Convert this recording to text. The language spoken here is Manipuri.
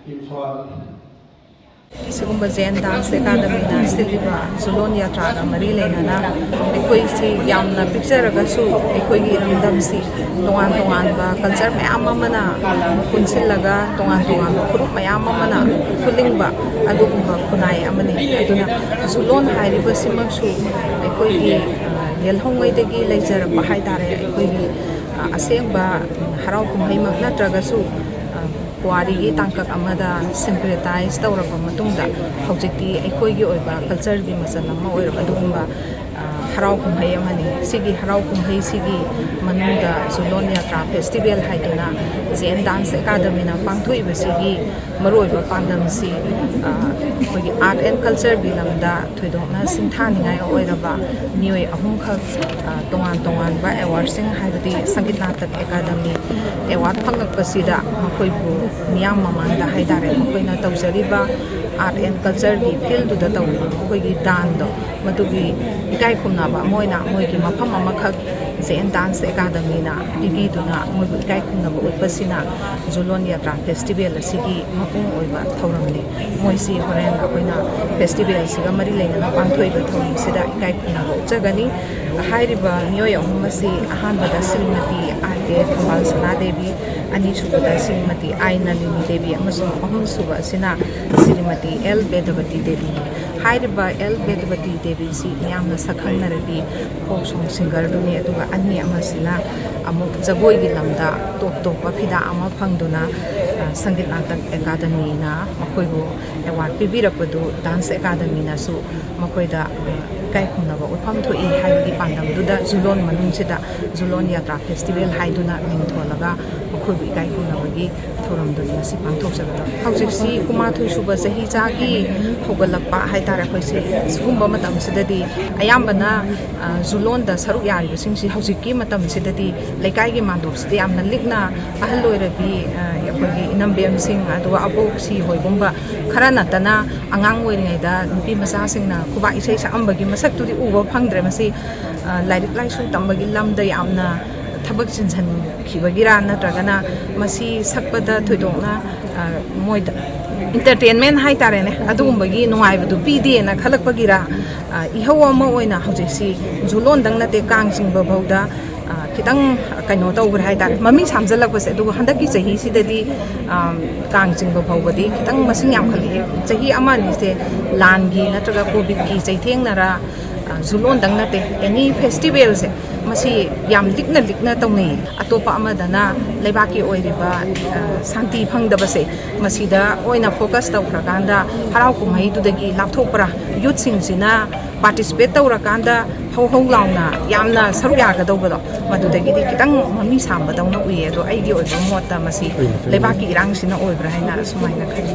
Imphal. Sigumba JNMDA Academy na siliba Jhulon Yatra mari leina ekoi si yamna picture agasu ekoi gi ramdam si tongan ba culture mayam amana punsilaga tongan group mayam amana kulingba adugumba kunai amani aduna Jhulon hairiba simaksu ekoi gi yelhongwai degi leijara bahai tare ekoi gi asengba harau kumhai mak natragasu Puari tangkak amada syncretize tawraba matungda hojikti ekhoi oiba culture gi masala ma oiraba adugumba harau kumhai amani sigi harau kumhai sigi manungda Jhulon Yatra Festival haiduna JNMDA Academy na pangthoiba sigi maroiba pandam si khoi art and culture bilamda thoidokna singthaningai oiraba nioi ahum khak tongan ba award sing haibadi Sangeet Natak Akademi award phangakpasida makoibu miyam mamanda haidare makoina tawjariba art and culture gi field du da taw khoi dan do matugi ikai khumna ba moina moigi mafam amakhak JNMDA Academy na bibiduna moibu ikai khumna ba utpasina Jhulon Yatra Festival asigi mapung oiba thauramni moisi horen akoina festival siga mari leina pangthoiba thawim sida ikai khumna ba chagani hairiba miyoi ahumasi ahanbada Srimati arte Thambalsana Devi ani subada Srimati Nalini Devi amasung ahum suba sina Srimati L Bedabati Devi hairiba L Bedabati Devi si yamna sakhangnarabi folk song singer duni aduga ani amasina amuk jagoi gi lamda top phida ama phangduna Sangeet Natak Akademi na makoibu award pibirapadu dance academy na su makoida kai khunaba upham thoi haibdi pandam duda Jhulon manungsida Jhulon Yatra Festival haiduna mingtholaga makoibu kai khunabagi thoram duni si pangthok sagada haujiksi kumathoi suba sahi chagi hogalakpa haitara khoisi sugumba matam sidadi ayambana Jhulon da saruk yari singsi haujiki matam sidadi laikai gi mandop sidi amna likna ahalloirabi yakogi inambem sing aduwa abok si hoigumba khara natana angang oiringaida nupi macha singna kuba isai saambagi masak tudi uba phangdre masi lairik laisu tambagi lamda yamna thabak chinjan khibagira natragana masi sakpada thoidongna moida entertainment hai tarene adugumbagi nuaibadu pide na khalakpagira ihawa ma oina hojisi Jhulon dang nate kang singba bauda kitang kaino tawgra hai tar mami samjalakpase adugu handaki chahi sidadi kang singba bawbadi kitang masing yam khali chahi amani se langi natraga covid ki chaithengnara Jhulon dang nate any festival se masi yam likna tawni atopa amadana leibaki oiriba santi phangdabase masida oina focus tawkrakanda harau kumhai dudagi lapthokpra youth singsina participate tawrakanda hau launa yamna saru yagadawbado madudagi di kitang mami samba dawna uye do aigi oiba mota masi leibaki irangsina oibra haina sumaina khali